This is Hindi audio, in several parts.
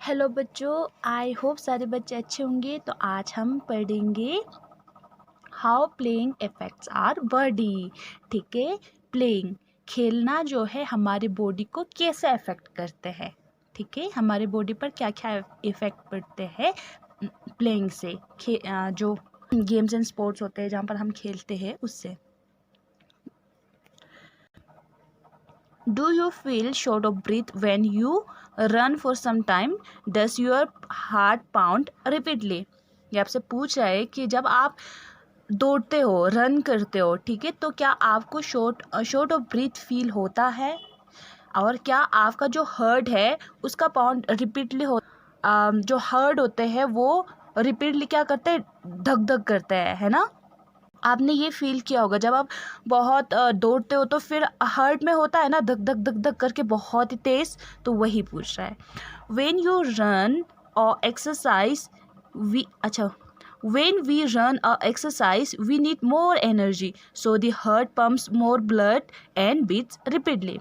हेलो बच्चों, आई होप सारे बच्चे अच्छे होंगे। तो आज हम पढ़ेंगे how playing effects our body. ठीक है, प्लेइंग खेलना जो है हमारी बॉडी को कैसे अफेक्ट करते हैं। ठीक है, हमारे बॉडी पर क्या क्या इफेक्ट पड़ते हैं प्लेइंग से। जो गेम्स एंड स्पोर्ट्स होते हैं जहाँ पर हम खेलते हैं उससे। Do you feel short of breath when you run for some time? Does your heart pound repeatedly? ये आपसे पूछ रहा है कि जब आप दौड़ते हो, रन करते हो, ठीक है, तो क्या आपको शॉर्ट ऑफ ब्रीथ फील होता है? और क्या आपका जो हार्ट है उसका पाउंड रिपीटली जो हार्ट होते हैं वो रिपीटली क्या करते हैं, धक धक करते हैं, है ना। आपने ये फील किया होगा जब आप बहुत दौड़ते हो तो फिर हार्ट में होता है ना धक धक धक धक करके बहुत ही तेज। तो वही पूछ रहा है। व्हेन यू रन और exercise when we run or exercise we need more energy, so the heart pumps more blood and beats repeatedly.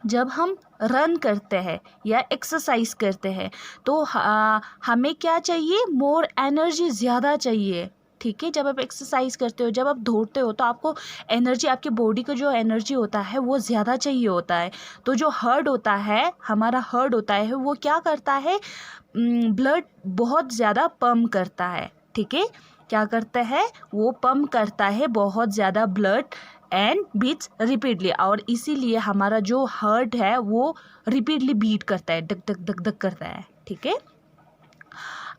जब हम रन करते हैं या एक्सरसाइज करते हैं तो हमें क्या चाहिए, मोर एनर्जी, ज़्यादा चाहिए। ठीक है, जब आप एक्सरसाइज करते हो, जब आप दौड़ते हो तो आपको एनर्जी, आपके बॉडी को जो एनर्जी होता है वो ज़्यादा चाहिए होता है। तो जो हार्ट होता है, हमारा हार्ट होता है, वो क्या करता है, ब्लड बहुत ज़्यादा पम्प करता है। ठीक है, क्या करता है, वो पम्प करता है बहुत ज़्यादा ब्लड एंड बीट्स रिपीटली, और इसीलिए हमारा जो हार्ट है वो रिपीटली बीट करता है, धक धक धक धक करता है। ठीक है,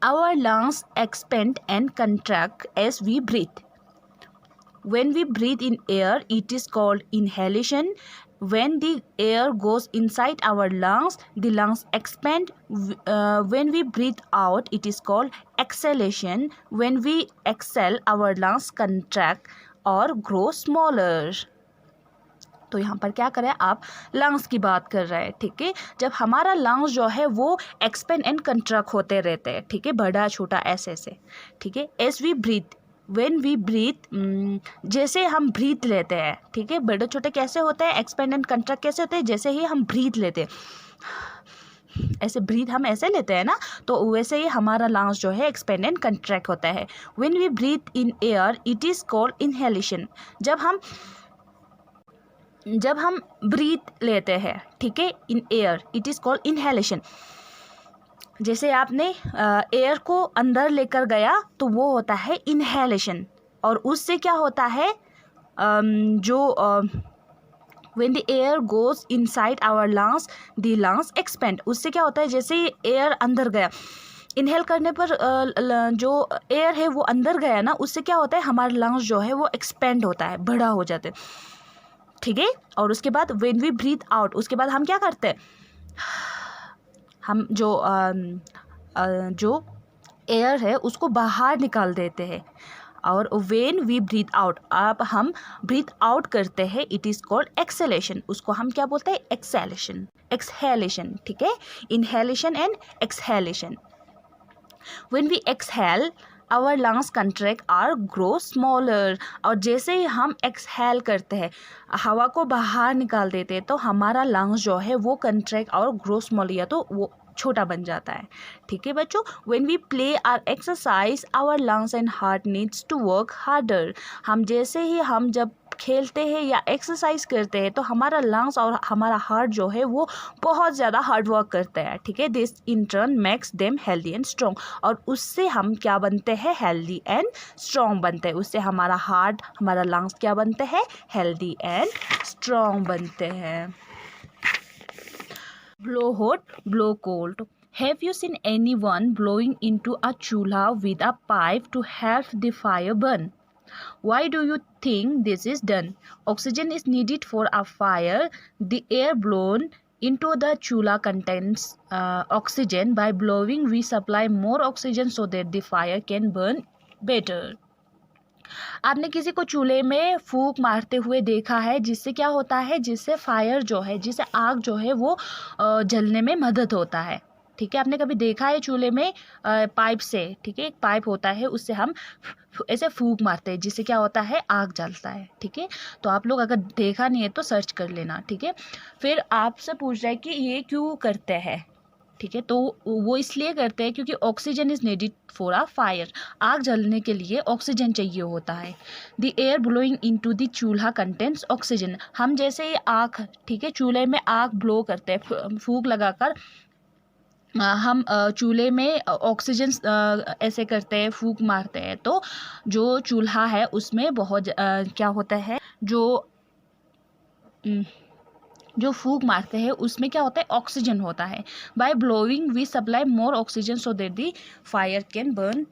our lungs expand and contract as we breathe. When we breathe in air, it is called inhalation. When the air goes inside our lungs, the lungs expand. When we breathe out, it is called exhalation. When we exhale, our lungs contract or grow smaller. तो यहाँ पर क्या करें, आप लंग्स की बात कर रहे हैं। ठीक है, जब हमारा लंग्स जो है वो एक्सपेंड एंड कंट्रैक्ट होते रहते हैं, ठीक है, बड़ा छोटा ऐसे ऐसे। ठीक है, as we breathe, when we breathe, जैसे हम ब्रीथ लेते हैं, ठीक है, बड़े छोटे कैसे होते हैं, एक्सपेंड एंड कंट्रैक्ट कैसे होते हैं, जैसे ही हम ब्रीथ लेते हैं, ऐसे ब्रीथ हम ऐसे लेते हैं ना, तो वैसे ही हमारा लंग्स जो है एक्सपेंड एंड कंट्रैक्ट होता है। When we breathe in air, it is called inhalation. जब हम ब्रीथ लेते हैं, ठीक है, in air, it is called inhalation. जैसे आपने एयर को अंदर लेकर गया तो वो होता है इनहेलेशन, और उससे क्या होता है, when the air goes inside our lungs, the lungs expand. उससे क्या होता है, जैसे एयर अंदर गया, इनहेल करने पर जो एयर है वो अंदर गया ना, उससे क्या होता है, हमारे लंग्स जो है वो एक्सपेंड होता है, बड़ा हो जाते हैं। ठीक है, और उसके बाद व्हेन वी ब्रीथ आउट, उसके बाद हम क्या करते हैं, हम जो एयर है उसको बाहर निकाल देते हैं। और व्हेन वी ब्रीथ आउट, अब हम ब्रीथ आउट करते हैं, इट इज़ कॉल्ड एक्सेलेशन। उसको हम क्या बोलते हैं, एक्सहेलेशन। ठीक है, inhalation and exhalation. When we exhale, our lungs contract और ग्रो स्मॉलर, और जैसे ही हम एक्सहेल करते हैं, हवा को बाहर निकाल देते हैं, तो हमारा लंग्स जो है वो कंट्रैक्ट और ग्रो स्मॉल, या तो वो छोटा बन जाता है। ठीक है बच्चों, when we play or exercise, our lungs and heart needs to work harder. हम जैसे ही हम जब खेलते हैं या एक्सरसाइज करते हैं तो हमारा लंग्स और हमारा हार्ट जो है वो बहुत ज़्यादा हार्ड वर्क करते हैं। ठीक है, this in turn makes them healthy and strong, और उससे हम क्या बनते हैं, हेल्दी एंड स्ट्रॉन्ग बनते हैं। उससे हमारा हार्ट, हमारा लंग्स क्या बनते हैं, हेल्दी एंड स्ट्रॉन्ग बनते हैं। Blow hot, blow cold. Have you seen anyone blowing into a chulha with a pipe to help the fire burn? Why do you think this is done? Oxygen is needed for a fire. The air blown into the chulha contains oxygen. By blowing, we supply more oxygen so that the fire can burn better. आपने किसी को चूल्हे में फूंक मारते हुए देखा है, जिससे क्या होता है, जिससे फायर जो है, जिससे आग जो है वो जलने में मदद होता है। ठीक है, आपने कभी देखा है चूल्हे में पाइप से, ठीक है, एक पाइप होता है, उससे हम ऐसे फूंक मारते हैं, जिससे क्या होता है, आग जलता है। ठीक है, तो आप लोग अगर देखा नहीं है तो सर्च कर लेना। ठीक है, फिर आपसे पूछ रहा है कि ये क्यों करते हैं। ठीक है। तो वो इसलिए करते हैं क्योंकि oxygen is needed for a fire, आग जलने के लिए ऑक्सीजन चाहिए होता है। The air blowing into the चूल्हा कंटेंट्स ऑक्सीजन, हम जैसे आग, ठीक है, चूल्हे में आग ब्लो करते हैं, फूंक लगाकर हम चूल्हे में ऑक्सीजन ऐसे करते हैं, फूंक मारते हैं, तो जो चूल्हा है उसमें बहुत क्या होता है, जो फूंक मारते हैं उसमें क्या होता है, ऑक्सीजन होता है। By blowing we supply more oxygen so that the fire can burn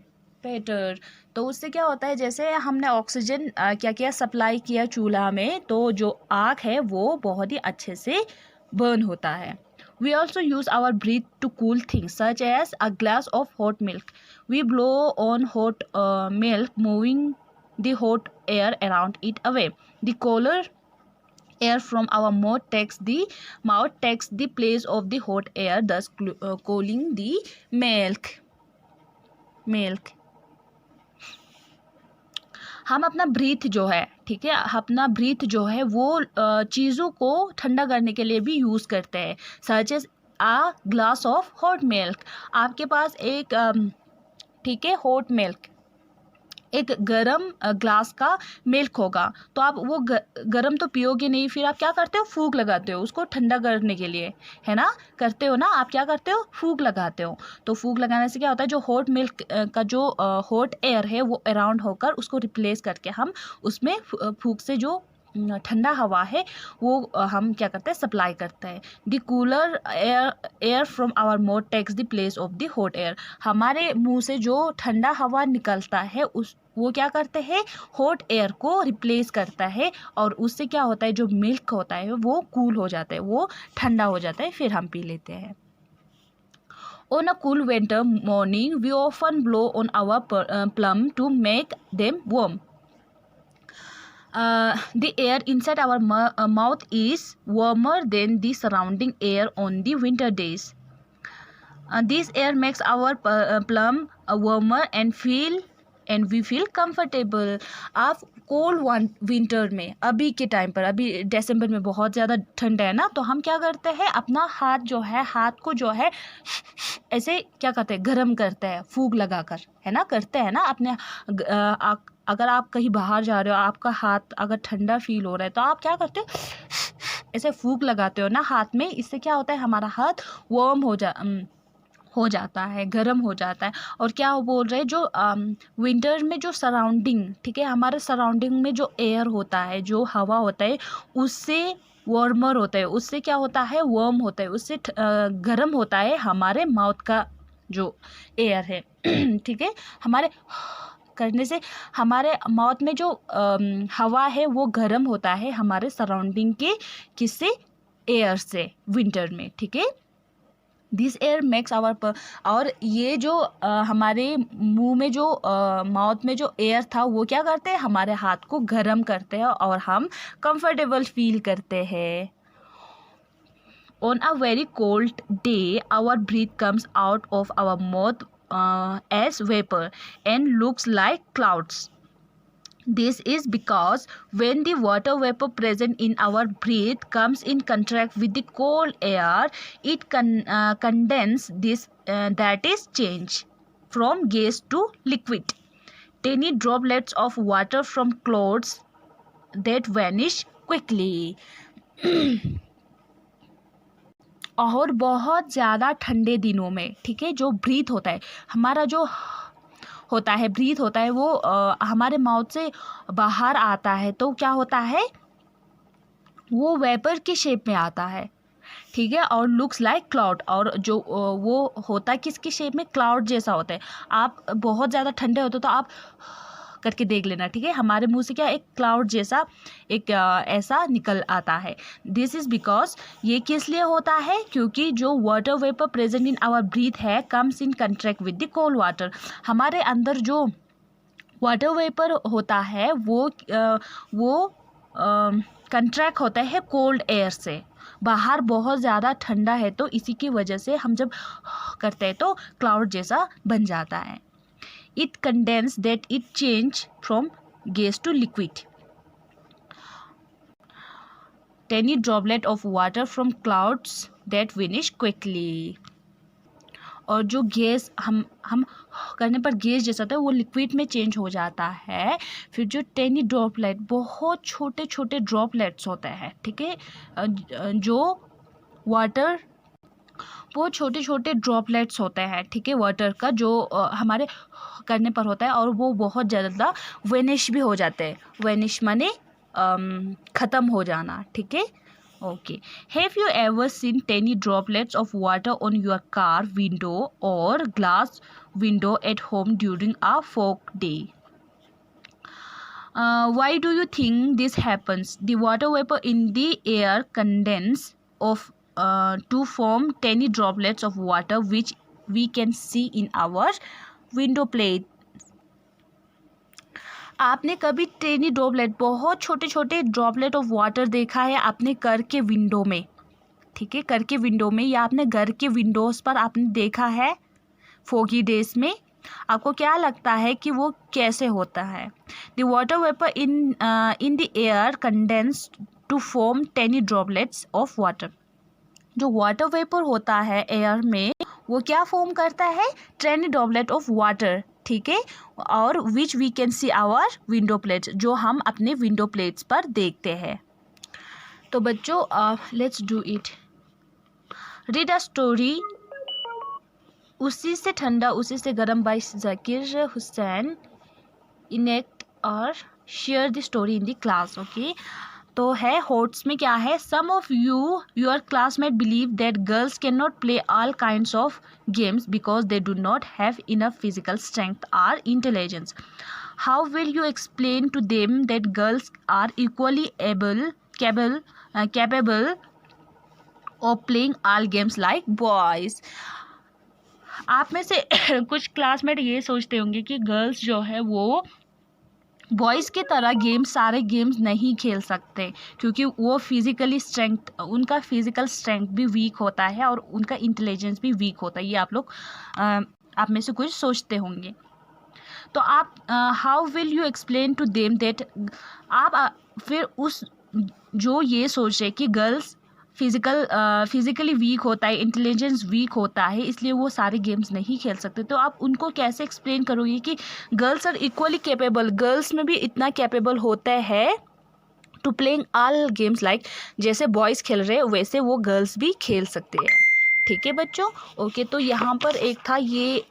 better. तो उससे क्या होता है, जैसे हमने ऑक्सीजन क्या किया, सप्लाई किया चूल्हा में, तो जो आग है वो बहुत ही अच्छे से बर्न होता है। We also use our breath to cool things, such as a glass of hot milk. We blow on hot milk, moving the hot air around it away. The cooler air from our mouth takes the place of the hot air, thus cooling the milk. हम अपना ब्रीथ जो है, ठीक है, अपना ब्रीथ जो है वो चीज़ों को ठंडा करने के लिए भी यूज़ करते हैं। Such as a glass of hot milk, आपके पास एक ठीक है हॉट मिल्क, एक गरम ग्लास का मिल्क होगा, तो आप वो गरम तो पियोगे नहीं, फिर आप क्या करते हो, फूंक लगाते हो उसको ठंडा करने के लिए, है ना, करते हो ना, आप क्या करते हो, फूंक लगाते हो। तो फूंक लगाने से क्या होता है, जो हॉट मिल्क का जो हॉट एयर है वो अराउंड होकर उसको रिप्लेस करके हम उसमें फूंक से जो ठंडा हवा है वो हम क्या करते हैं, सप्लाई करते हैं। The cooler air from our mouth takes the place of the hot air, हमारे मुंह से जो ठंडा हवा निकलता है वो क्या करते हैं, हॉट एयर को रिप्लेस करता है, और उससे क्या होता है, जो मिल्क होता है वो कूल हो जाता है, वो ठंडा हो जाता है, फिर हम पी लेते हैं। On a cool winter morning, we often blow on our plum to make them warm. The air inside our mouth is warmer than the surrounding air on the winter days. This air makes our plum warmer and we feel comfortable. आप कोल्ड विंटर में, अभी के टाइम पर, अभी दिसंबर में बहुत ज़्यादा ठंड है ना, तो हम क्या करते हैं, अपना हाथ जो है, हाथ को जो है ऐसे क्या करते हैं, गर्म करते हैं फूंक लगाकर, है ना, करते हैं ना अपने अगर आप कहीं बाहर जा रहे हो, आपका हाथ अगर ठंडा फील हो रहा है, तो आप क्या करते हो, ऐसे फूंक लगाते हो ना हाथ में, इससे क्या होता है, हमारा हाथ वार्म हो जाता है, गर्म हो जाता है। और क्या वो बोल रहे हैं, जो विंटर में जो सराउंडिंग, ठीक है, हमारे सराउंडिंग में जो एयर होता है, जो हवा होता है, उससे वार्मर होता है, उससे क्या होता है, वार्म होता है, उससे गर्म होता है हमारे माउथ का जो एयर है ठीक है, हमारे करने से हमारे माउथ में जो हवा है वो गर्म होता है हमारे सराउंडिंग के किससे, एयर से, विंटर में, ठीक है। दिस एयर मेक्स आवर, और ये जो हमारे मुंह में जो माउथ में जो एयर था वो क्या करते हैं, हमारे हाथ को गर्म करते हैं और हम कंफर्टेबल फील करते हैं। On a very cold day, our breath comes out of our mouth as vapor and looks like clouds. This is because when the water vapor present in our breath comes in contact with the cold air, it condenses this, that is change from gas to liquid. Tiny droplets of water from clouds that vanish quickly. और बहुत ज़्यादा ठंडे दिनों में, ठीक है, जो ब्रीथ होता है, हमारा जो होता है, ब्रीथ होता है, वो हमारे माउथ से बाहर आता है, तो क्या होता है, वो वेपर की शेप में आता है, ठीक है, और लुक्स लाइक क्लाउड, और जो वो होता है किसकी शेप में, क्लाउड जैसा होता है। आप बहुत ज़्यादा ठंडे होते तो आप करके देख लेना, ठीक है, हमारे मुंह से क्या एक क्लाउड जैसा एक ऐसा निकल आता है। दिस इज़ बिकॉज, ये किस लिए होता है, क्योंकि जो water vapour present in our breath है comes in contract with the cold water, हमारे अंदर जो वाटर वेपर होता है वो कंट्रैक्ट होता है कोल्ड एयर से, बाहर बहुत ज़्यादा ठंडा है, तो इसी की वजह से हम जब करते हैं तो क्लाउड जैसा बन जाता है। It condenses that it change from gas to liquid. Tiny droplet of water from clouds that vanish quickly. और जो गैस हम करने पर गैस जैसा होता है वो लिक्विड में चेंज हो जाता है। फिर जो टेनी ड्रॉपलेट, बहुत छोटे छोटे ड्रॉपलेट्स होते हैं, ठीक है, जो वाटर, वो छोटे छोटे ड्रॉपलेट्स होते हैं, ठीक है, वाटर का, जो हमारे करने पर होता है और वो बहुत ज़्यादा वेनिश भी हो जाते हैं। वेनिश माने ख़त्म हो जाना, ठीक है। Okay, have you ever seen tiny droplets of water on your car window और glass window at home during a fog day? Why do you think this happens? The water vapor in the air condense to form tiny droplets of water which we can see in our window plate. आपने कभी टेनी ड्रॉपलेट, बहुत छोटे छोटे ड्रॉपलेट ऑफ वाटर देखा है अपने घर के विंडो में, ठीक है, घर के विंडो में या अपने घर के विंडोज़ पर आपने देखा है फोगी डेज में? आपको क्या लगता है कि वो कैसे होता है? The water vapour in the air condense to form tiny droplets of water. जो वाटर वेपर होता है एयर में, वो क्या फॉर्म करता है? टेनी ड्रॉपलेट ऑफ वाटर, ठीक है, और which we can see our window plates, जो हम अपने विंडो प्लेट्स पर देखते हैं. तो बच्चों, let's do it. Read a story उसी से ठंडा उसी से गर्म बाय जाकिर हुसैन. इनेक्ट और share the story in the class. Okay, तो है होट्स में क्या है? Some of your classmate believe that girls can not play all kinds of games because they do not have enough physical strength और intelligence. How will you explain to them that girls are equally capable of playing all games like boys? आप में से कुछ क्लासमेट ये सोचते होंगे कि गर्ल्स जो है वो बॉयज़ की तरह सारे गेम्स नहीं खेल सकते, क्योंकि वो फिज़िकली स्ट्रेंथ, उनका फिज़िकल स्ट्रेंथ भी वीक होता है और उनका इंटेलिजेंस भी वीक होता है. ये आप में से कुछ सोचते होंगे. तो आप how will you explain to them that, आप फिर उस जो ये सोच रहे कि गर्ल्स फिज़िकली वीक होता है, इंटेलिजेंस वीक होता है, इसलिए वो सारे गेम्स नहीं खेल सकते, तो आप उनको कैसे एक्सप्लेन करोगे कि girls are equally capable, girls में भी इतना कैपेबल होता है to playing all games like, जैसे बॉयज़ खेल रहे हैं वैसे वो गर्ल्स भी खेल सकते हैं. ठीक है बच्चों. ओके, तो यहाँ पर एक था ये,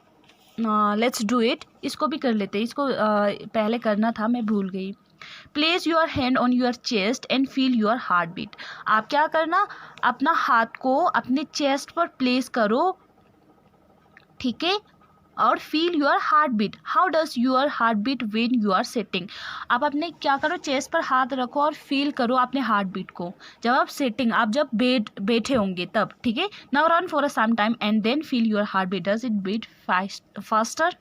लेट्स डू इट. इसको भी कर लेते हैं. इसको पहले करना था, मैं भूल गई. Place your hand on your chest and feel your heart beat. आप क्या करना, अपना हाथ को अपने चेस्ट पर प्लेस करो, ठीक है, और feel your heart beat. How does your heart beat when you are sitting? आप अपने क्या करो, चेस्ट पर हाथ रखो और फील करो अपने हार्ट बीट को जब आप सिटिंग, आप जब बैठे होंगे तब, ठीक है. Now run for a some time and then feel your heart beat. Does it beat faster?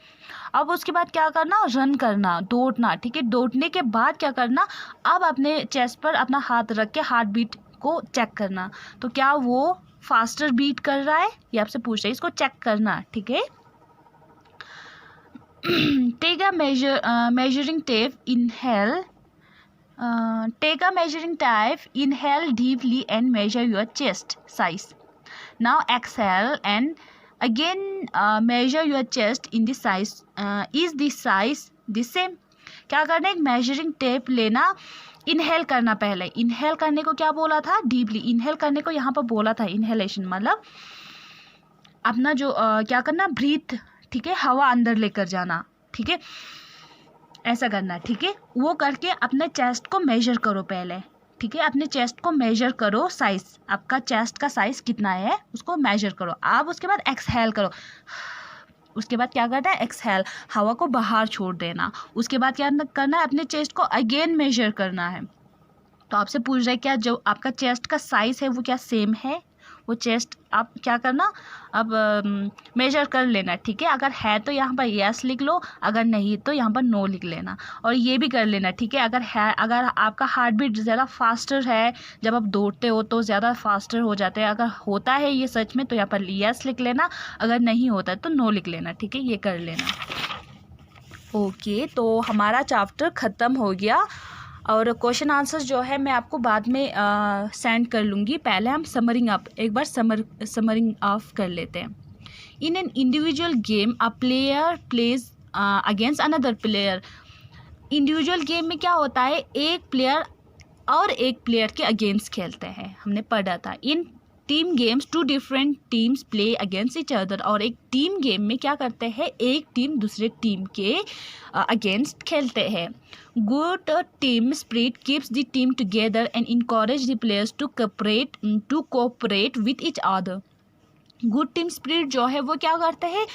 अब उसके बाद क्या करना, रन करना, दौड़ना, ठीक है. दौड़ने के बाद क्या करना, अब अपने चेस्ट पर अपना हाथ रख के हार्ट बीट को चेक करना. तो क्या वो फास्टर बीट कर रहा है, ये आपसे पूछ रहा है, इसको चेक करना, ठीक है. Take a measuring tape. Take a measuring tape. Inhale deeply and measure your chest size. Now exhale and again measure your chest in the size. Is the size the same? क्या करना है, एक measuring tape लेना. इनहेल करना. पहले इनहेल करने को क्या बोला था, डीपली. इनहेल करने को यहाँ पर बोला था इनहेलेशन, मतलब अपना जो क्या करना, ब्रीथ, ठीक है, हवा अंदर लेकर जाना, ठीक है, ऐसा करना, ठीक है. वो करके अपने चेस्ट को मेजर करो पहले, ठीक है. अपने चेस्ट को मेजर करो, साइज, आपका चेस्ट का साइज कितना है उसको मेजर करो. आप उसके बाद एक्सहेल करो. उसके बाद क्या करना है, एक्सहेल, हवा को बाहर छोड़ देना. उसके बाद क्या करना है, अपने चेस्ट को अगेन मेजर करना है. तो आपसे पूछ रहा है क्या जो आपका चेस्ट का साइज है वो क्या सेम है, वो चेस्ट आप क्या करना, अब मेजर कर लेना, ठीक है. अगर है तो यहाँ पर यस लिख लो, अगर नहीं तो यहाँ पर नो लिख लेना. और ये भी कर लेना, ठीक है. अगर है, अगर आपका हार्ट बीट ज़्यादा फास्टर है, जब आप दौड़ते हो तो ज़्यादा फास्टर हो जाते हैं, अगर होता है ये सच में तो यहाँ पर यस लिख लेना, अगर नहीं होता है तो नो लिख लेना, ठीक है. ये कर लेना. ओके, तो हमारा चैप्टर ख़त्म हो गया और क्वेश्चन आंसर्स जो है मैं आपको बाद में सेंड कर लूँगी. पहले हम समरिंग अप, एक बार समरिंग ऑफ कर लेते हैं. In an individual game a player plays against another player. Individual game में क्या होता है, एक प्लेयर और एक प्लेयर के अगेंस्ट खेलते हैं, हमने पढ़ा था। In team games 2 different teams play against each other. और एक टीम गेम में क्या करते हैं, एक टीम दूसरे टीम के अगेंस्ट खेलते हैं। Good team spirit keeps the team together and encourage the players to cooperate with each other. Good team spirit जो है वो क्या करते हैं,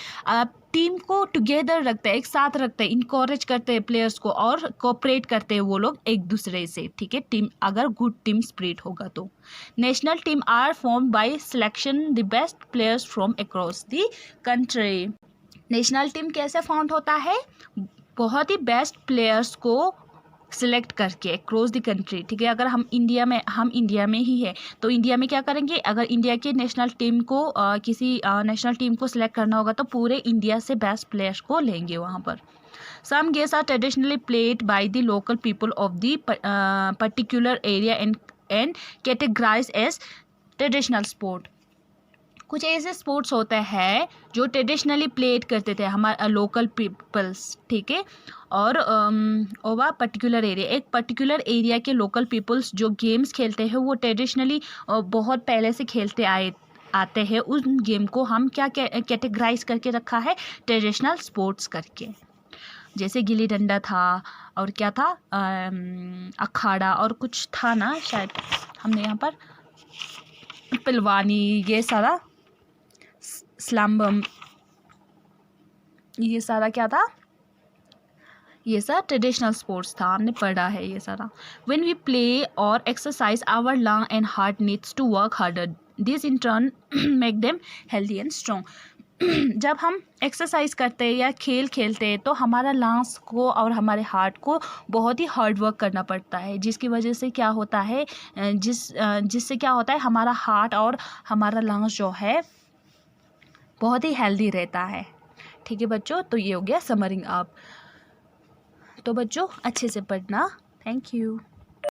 टीम को टुगेदर रखते हैं, एक साथ रखते हैं, इनकरेज करते हैं प्लेयर्स को और कोऑपरेट करते हैं वो लोग एक दूसरे से, ठीक है, टीम अगर गुड टीम स्पिरिट होगा तो। National team are formed by selection the best players from across the country. National team कैसे फाउंड होता है, बहुत ही बेस्ट प्लेयर्स को सिलेक्ट करके अक्रॉस द कंट्री, ठीक है। अगर हम इंडिया में ही है तो इंडिया में क्या करेंगे, अगर इंडिया के नेशनल टीम को किसी नेशनल टीम को सिलेक्ट करना होगा तो पूरे इंडिया से बेस्ट प्लेयर्स को लेंगे वहाँ पर। Some games are traditionally played by the local people of the particular area and categorize as traditional sport. कुछ ऐसे स्पोर्ट्स होते हैं जो ट्रेडिशनली प्लेड करते थे हमारे लोकल पीपल्स, ठीक है, और ओवा पर्टिकुलर एरिया, एक पर्टिकुलर एरिया के लोकल पीपल्स जो गेम्स खेलते हैं वो ट्रेडिशनली बहुत पहले से खेलते आते हैं, उस गेम को हम क्या कैटेगराइज करके रखा है, ट्रेडिशनल स्पोर्ट्स करके। जैसे गिल्ली डंडा था और क्या था, अखाड़ा और कुछ था ना शायद, हमने यहाँ पर पिलवानी, ये सारा स्लैम, ये सारा क्या था, ये सारा ट्रेडिशनल स्पोर्ट्स था, हमने पढ़ा है ये सारा। व्हेन वी प्ले और exercise our lung and heart needs to work harder, this in turn make them healthy and strong. जब हम एक्सरसाइज करते हैं या खेल खेलते हैं तो हमारा लंग्स को और हमारे हार्ट को बहुत ही हार्ड वर्क करना पड़ता है, जिसकी वजह से क्या होता है, जिससे क्या होता है, हमारा हार्ट और हमारा लंग्स जो है बहुत ही हेल्दी रहता है, ठीक है बच्चों। तो ये हो गया समरिंग अप। तो बच्चों अच्छे से पढ़ना। Thank you.